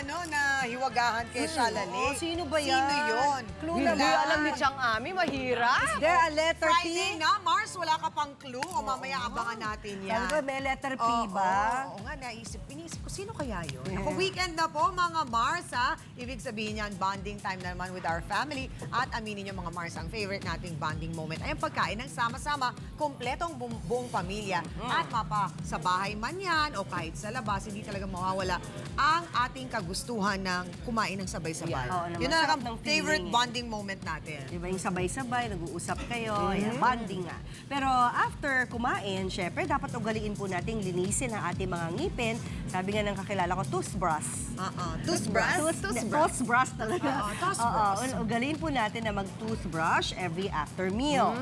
na hiwagahan kay Shalale. Sino ba yan? Sino yun? Clue Hindi naman. alam ni Chang Ami, mahirap. Is there a letter Friday P? na, Mars, wala ka pang clue. O mamaya abangan natin yan. Talaga, may letter P Oo, ba? Oo nga, iniisip ko, sino kaya yun? Ako, weekend na po, mga Mars, ha? Ibig sabihin yan, bonding time na naman with our family. At aminin nyo, mga Mars, ang favorite nating bonding moment ay ang pagkain ng sama-sama, kompletong buong pamilya. At mapa sa bahay man yan, o kahit sa labas, hindi talaga mawawala ang ating kagustuhan ng kumain ng sabay-sabay. Yeah. Oo naman, Yun na sarap ang ng favorite feeling. bonding moment natin. Diba yung sabay-sabay, nag-uusap kayo, yan, bonding nga. Pero after kumain, syempre, dapat ugaliin po nating linisin ang ating mga ngipin. Sabi nga ng kakilala ko, toothbrush. Toothbrush? Toothbrush talaga. Oo, toothbrush. Ugaliin po natin na mag-toothbrush every after meal.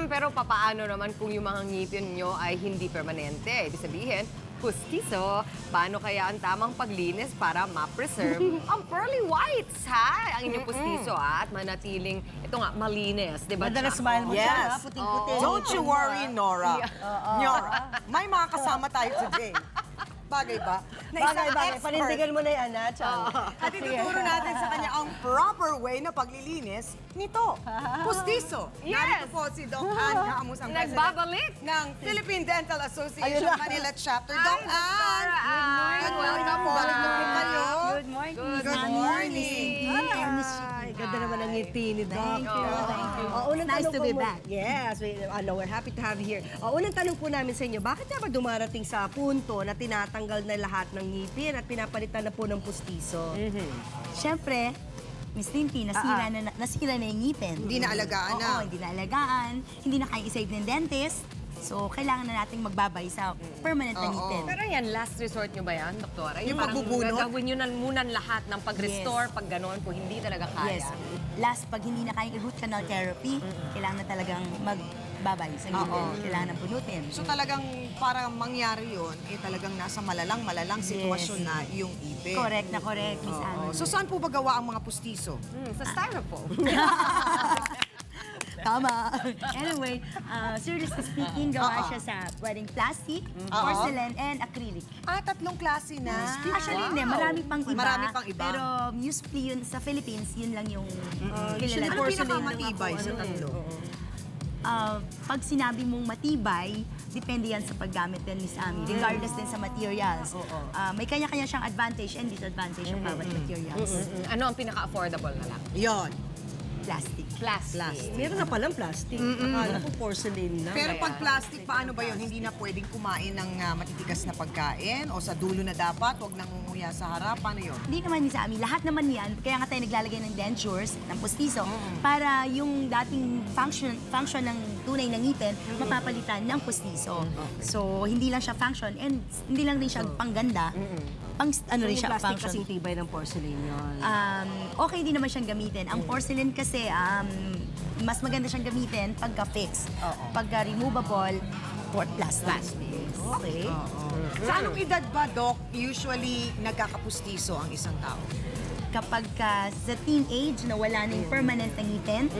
Pero papaano naman kung yung mga ngipin nyo ay hindi permanente? Ibig sabihin, pustiso, paano kaya ang tamang paglinis para ma-preserve ang pearly whites, ha? Ang inyong pustiso, at manatiling, ito nga, malinis, di ba? Madalas Chang? smile mo siya, Yes. ha? Puting-puti. Don't you worry, Nora. Nora, may mga kasama tayo today. Bagay ba? Na isang Bagay, expert. panindigan mo na yan, ha, Chang? At ituturo natin sa kanya ang proper way na paglilinis nito. Pustiso. Yes. Narito po si Doc Ann Camus, ang president Nagbabalik. ng Philippine Dental Association Ayun na. Manila Chapter. Ay, Doc Ann! Good morning po. Balik na po kayo. Good morning. Good morning. Ay, ganda naman ang ngiti ni Doc. Thank you. Thank you. Unang Nice tanong to po be mo- back. Yes, we're happy to have you here. Unang tanong po namin sa inyo, bakit nga ba dumarating sa punto na tinatanggal na lahat ng ngipin at pinapalitan na po ng pustiso? Siyempre, Miss Tinky, nasira na yung ngipin. Hindi na alagaan na. Oo, hindi na alagaan. Hindi na kaya isave ng dentist. So, kailangan na nating magbabay sa permanent na ngipin. Pero yan, last resort nyo ba yan, doktora? Yung parang magbubunot? gagawin nyo na muna lahat ng pag-restore, pag gano'n, kung hindi talaga kaya. Yes. Last, pag hindi na kayang i-root canal therapy, kailangan na talagang magbabay sa ngipin. Kailangan na punutin. So talagang para mangyari yun, talagang nasa malalang sitwasyon na yung ipin. Correct na correct, Miss Anne. So saan po ba gawa ang mga pustiso? Sa styrofoam. Tama. Anyway, seriously speaking, gawa siya sa pwedeng plastic, porcelain, and acrylic. Tatlong klase na. Actually, hindi. Marami pang iba. Marami pang iba. Pero usually yun sa Philippines, yun lang yung Usually, kilala. ano pinakamatibay sa tatlo? Pag sinabi mong matibay, depende yan sa paggamit din, Miss Ami. Regardless din sa materials. May kanya-kanya siyang advantage and disadvantage yung bawat materials. Ano ang pinaka-affordable na lang? Yon. Plastic. Plastic. Meron na palang plastic. Akala ko porcelain na. Pero pag plastic, paano ba yun? Hindi na pwedeng kumain ng matitigas na pagkain? O sa dulo na dapat? Huwag nang umuya sa harap? Paano yun? Hindi naman Miss Ami. Lahat naman yan. Kaya nga tayo naglalagay ng dentures, ng pustiso, para yung dating function ng tunay na ngipin, mapapalitan ng pustiso. So, hindi lang siya function and hindi lang din siya pangganda. Pang, ano rin Yung siya, plastic function. kasing tibay ng porcelain yun. Okay din naman siyang gamitin. Ang porcelain kasi, mas maganda siyang gamitin pagka fixed. Pagka removable, plastic. Okay. Sa anong edad ba, Doc, usually nagkakapustiso ang isang tao? Kapag sa teenage na wala na yung permanent na ngipin,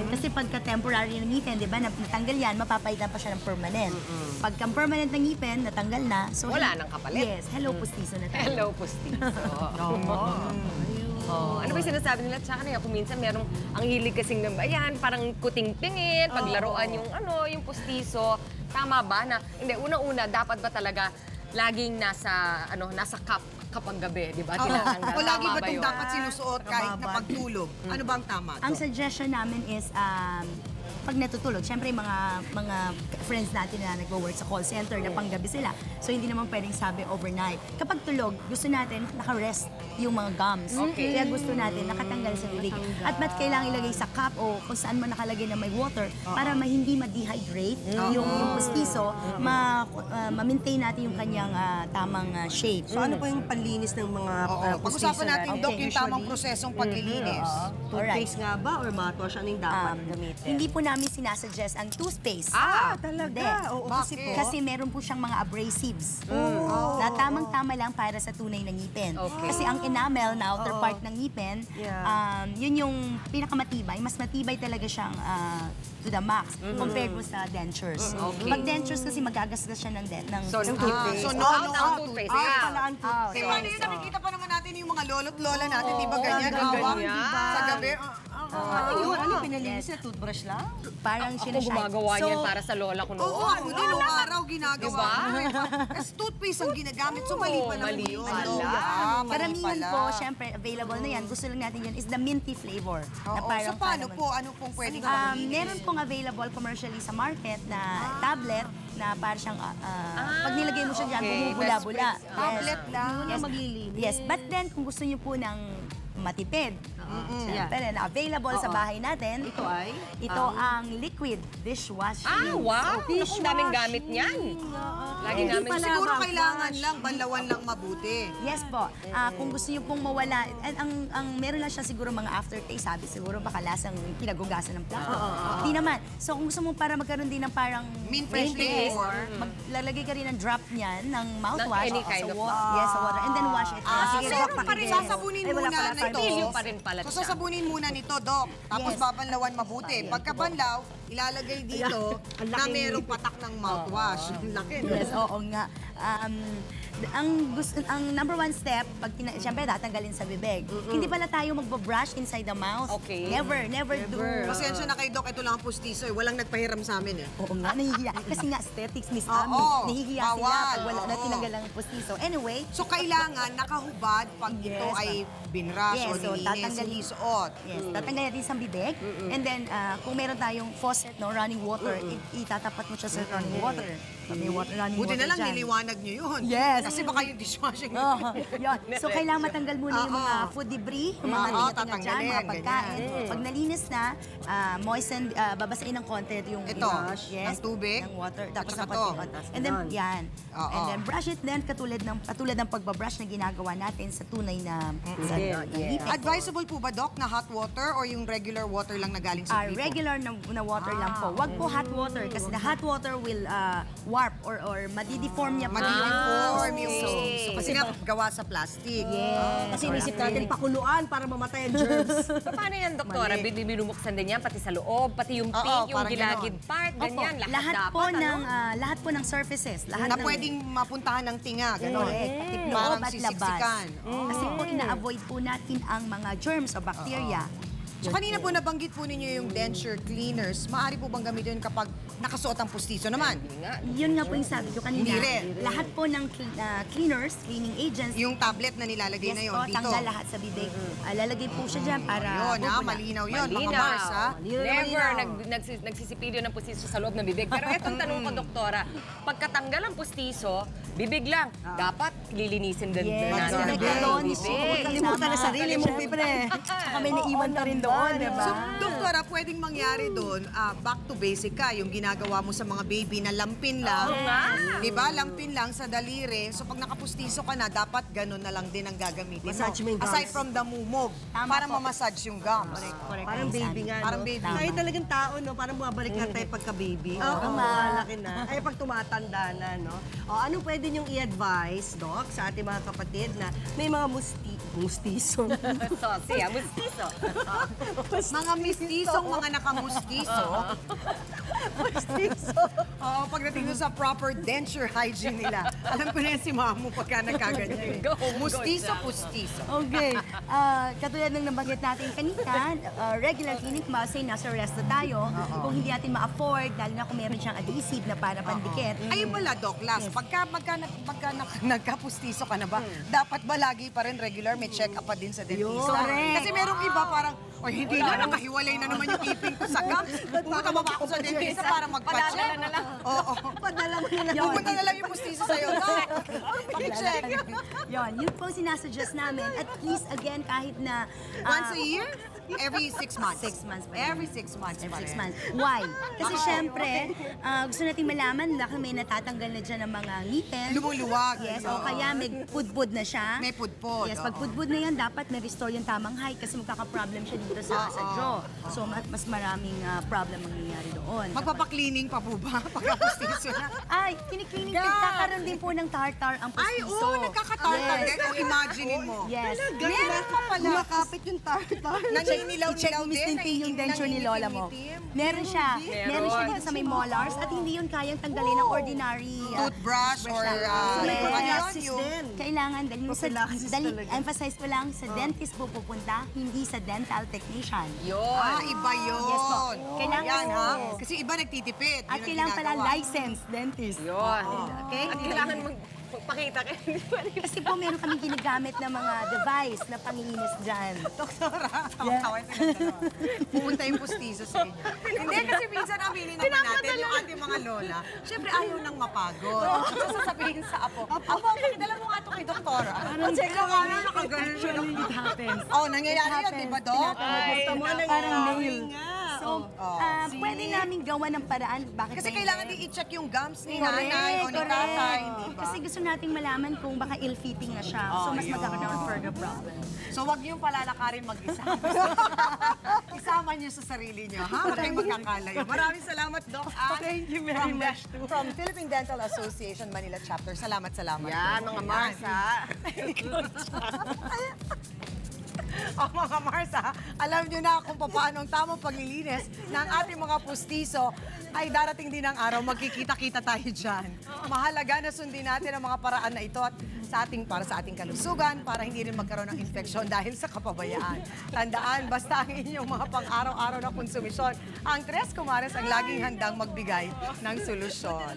kasi pagka temporary na ngipin, di ba, natanggal yan, mapapalitan pa siya ng permanent. Pagka permanent na ngipin, natanggal na. So, Wala nang kapalit. Yes, hello pustiso na tayo. Hello, pustiso. Ano ba yung sinasabi nila? Tsaka na kung minsan merong ang hilig kasing ng ayan, parang kuting-tingin, paglaruan yung yung pustiso. Tama ba na, hindi, unang-una, dapat ba talaga laging nasa cup kapag gabi, di ba? Tinatanggal. O lagi Tama ba itong yun? dapat sinusuot kahit na pagtulog? Ano ba ang tama? Ang Doc? suggestion namin is, pag natutulog, syempre yung mga friends natin na nagwo-work sa call center na panggabi sila. So hindi naman pwedeng sabi overnight. Kapag tulog, gusto natin naka-rest yung mga gums. Okay. Kaya gusto natin nakatanggal sa bibig. At ba't kailangan ilagay sa cup o kung saan man nakalagay na may water para hindi ma-dehydrate yung pustiso, ma-maintain natin yung kanyang tamang shape. So ano po yung panlinis ng mga pustiso Pag-usapan natin, Doc, yung usually? tamang prosesong paglilinis. Toothpaste nga ba or mouthwash? Anong dapat gamitin? Hindi po namin sinasuggest ang toothpaste. Talaga? Hindi. Oo, kasi po. Kasi meron po siyang mga abrasives. Na tamang-tama lang para sa tunay na ngipin. Okay. Kasi ang enamel na outer part ng ngipin, Yeah. yun yung pinakamatibay. Mas matibay talaga siyang to the max compared po sa dentures. Okay. Pag dentures kasi magagasgas siya ng So, toothpaste. So, out ang toothpaste. Out Out. pala ang toothpaste. Di ba, nakikita pa naman natin yung mga lolo't lola natin, di ba ganyan? hanggang Hawak ganyan. sa gabi. Ano, pinalinis na toothbrush lang? Parang Ako sinashine. gumagawa niyan para sa lola ko noon. Oo, ako din nung araw ginagawa. Diba? Kasi toothpaste ang ginagamit, so mali pa naman mali yun. pala. Mali Karamihan pala. po, syempre, available na yan. Gusto lang natin yun is the minty flavor. Oo, so paano po? Ano pong pwedeng pamilinis? Meron pong available commercially sa market na tablet na para siyang, pag nilagay mo siya dyan, okay. bumubula-bula. Best friends. Tablet lang. Yes. Maglilinis. Yes, but then kung gusto niyo po ng matipid, syempre, na available sa bahay natin, Ito ay? ito ang liquid dishwashing. Ah, wow! Naku, daming gamit niyan. Lagi namin Siguro kailangan lang, banlawan lang mabuti. Yes po. Kung gusto niyo pong mawala, ang meron lang siya siguro mga aftertaste, sabi siguro baka lasang pinagugasan ng plato. Hindi naman. So kung gusto mo para magkaroon din ng parang Mint fresh taste, flavor. maglalagay ka rin ng drop niyan ng mouthwash. any kind of Yes, sa water. And then wash it. Sige, meron Dok, pa rin. sasabunin Ay, wala muna pala, nito. Pilyo pa rin pala So, siya. sasabunin muna nito, Dok. Tapos Yes. babanlawan mabuti. Pagkabanlaw, ilalagay dito Ang na laki. merong patak ng mouthwash. Laki, no? Yes, oo nga. Ang number one step, siyempre tatanggalin sa bibig. Hindi pala tayo magbo-brush inside the mouth. Okay. Never do. Pasensya na kay Dok, ito lang ang pustiso. Walang nagpahiram sa amin eh. Oo nga, nahihiya. Kasi nga aesthetics, Miss Oo, Ami. Nahihiya sila bawal. pag wala na Oo. tinanggal ang pustiso. Anyway, So, kailangan nakahubad pag ito Yes, ay binrush yes, o so nilinis, tatanggalin. hindi suot. yes, tatanggalin natin sa bibig. And then, kung meron tayong faucet, no, running water, itatapat mo siya sa running water. Pag may running Buti water na lang, dyan. niliwanag nyo yun. Yes. Kasi baka yung dishwashing. Oo, yun. So, kailangan matanggal muna yung mga Oo. food debris, yung mga Oo, tinga-tinga dyan, tatanggalin, mga pagkain. ganyan. Pag nalinis na, moisten, babasain ng konti yung Ito, brush. ng tubig, ng water, at tapos saka ng konting to. otas. And then, yan. Oo. And then, brush it then, katulad ng pagbabrush na ginagawa natin sa tunay na sa ngipin. Advisable po ba, Doc, na hot water or yung regular water lang na galing sa gripo? Regular na water lang po. Wag po hot water kasi the hot water will warp or madideform niya po. Madideform yung So, pustiso. Kasi nga, gawa sa plastic. yes. Kasi inisip natin pakuluan para mamatay ang germs. So, paano yan, doktora? Binubuksan din yan, pati sa loob, pati yung Oo, pink, yung parang gilagid ganon. part, ganyan. Opo, Lahat dapat, po ano? ng lahat po ng surfaces, lahat Na ng pwedeng mapuntahan ng tinga, gano'n. correct, pati loob Parang at labas. sisiksikan. Kasi po ina-avoid po natin ang mga germs o bacteria. So kanina po nabanggit po ninyo yung denture cleaners. Maaari po bang gamitin kapag nakasuot ang pustiso naman? Hindi nga. Yun nga po yung sabi ko kanina. Hindi rin. Lahat po ng cleaners, cleaning agents, Yung tablet na nilalagay yes na yun po, dito. tanggal lahat sa bibig. Lalagay po siya dyan para Yun, bubula. malinaw yun, mga Malinaw. Mars, ha? Never nagsisipilyo ng pustiso sa loob ng bibig. Pero etong tanong ko, doktora, pagkatanggal ang pustiso, bibig lang, dapat lilinisin din Yes, natin ang nagkaroon. bibig. Huwag kalimutan na sarili mong pibre. Tsaka may naiwan ka rin doon, di ba? So, doktora, pwedeng mangyari doon, back to basic ka, yung ginagawa mo sa mga baby na lampin lang. Oo nga. Di ba? Lampin lang sa daliri. So, pag nakapustiso ka na, dapat ganun na lang din ang gagamitin mo. Massage mo yung gums. Aside from the mumog, Tama para po. mamassage yung gums. Correct. Parang Ayun, baby sabi. nga, Parang no? baby. Tayo talagang tao, no? Parang bumabalik na tayo pagka-baby. Oo, malaki na. Ay, pag tumatanda na, no? O, ano pwede niyong i-advise, Doc, sa ating mga kapatid na may mga mustiso. Saucy, mustiso. Mga mistisong mga nakamustiso. Mustiso. Oo, pagdating doon sa proper denture hygiene nila. Alam ko na yan si Mamu pagka nagkaganyan. Go, go, Mustiso, go. pustiso. Okay. Katulad ng nabanggit natin kanina, regular clinic, say nasa resto tayo. Kung hindi natin ma-afford, lalo na kung meron siyang adhesive na para pandikit. Ayun pala, Doc, last, pagka nagkapustiso ka na ba, dapat ba lagi pa rin regular may check-up pa din sa dentista? Correct. Kasi merong iba parang, o hindi na, nakahiwalay na naman yung ipin ko sa gums. Pumunta ba ako sa dentista para magpa-check? Padadala na lang. Oo. Padala mo na Pupunta na lang yung pustiso sa'yo. Doc, check. Yun po sinasuggest namin. At least, again, kahit na... Once a year? Every 6 months? 6 months pa rin. Every 6 months pa Every 6 rin. months. Why? Kasi syempre, gusto natin malaman na may natatanggal na dyan ng mga ngipin. Lumuluwag. Yes, o kaya may pudpud na siya. May pudpud, Yes, pag oo. pudpud na yan, dapat may restore yung tamang height kasi magkaka-problem siya dito sa jaw. So, mas maraming problem ang nangyayari doon. Magpapaklining pa po ba? Pagka-pustiso na? Ay, kiniklinik, God! nagkakaroon din po ng tartar ang Ay, pustiso. oo, nagkakatartar. Yes. Kung imaginein mo. Yes. Meron pa pala. Kumakapit yung tartar. Naninilaw-nilaw din. Mistinting yung denture ni lola mo. Meron siya. Meron siya dito sa may molars at hindi yun kayang tanggalin ng ordinary Toothbrush or lang. ano Yes. yun, yung... din. Kailangan dahil sa Prophylaxis talaga. emphasize ko lang sa dentist po pupunta, hindi sa dental technician. Iba yun. Yes po. Kailangan- Ayan, ha? Kasi iba nagtitipid. At Yun ang kailangan pala ginagawa. licensed dentist. Yun. Okay? At kailangan magpakita kayo. Hindi pwede. Kasi po meron kaming ginagamit na mga device na panginginis dyan. Doktora, tawa-tawa sila dalawa. Pumunta yung pustiso sa inyo. Hindi, kasi minsan aminin naman natin yung ating mga lola. Siyempre, ayaw nang mapagod. So, sasabihin sa apo, Apo, pakidala mo nga ito kay doktora. Kasi kailangan nakaganon siya. It happens. Oh, nangyayari yun, di ba, Dok? Gusto mo na Parang nail. So, Pwede namin gawa ng paraan. Bakit Kasi ba kailangan hindi? din i-check yung gums ni Correct, nanay o ni correct. tatay, di ba? Kasi gusto nating malaman kung baka ill-fitting na siya. So, mas magkakaroon ng further problem. So, wag niyong palalakarin mag-isa. Isama niyo sa sarili niyo, ha? Huwag kayong magkakalayo. Maraming salamat, Doc Ann. Thank you very much, too. From Philippine Dental Association Manila Chapter. Salamat. Yan, mga Mars, ha? O mga Mars, ha? Alam niyo na kung paano ang tamang paglilinis ng ating mga pustiso ay darating din ang araw, magkikita-kita tayo dyan. Mahalaga na sundin natin ang mga paraan na ito at para sa ating kalusugan, para hindi rin magkaroon ng infeksyon dahil sa kapabayaan. Tandaan, basta ang inyong mga pang-araw-araw na konsumisyon, ang Tres Comares ang laging handang magbigay ng solusyon.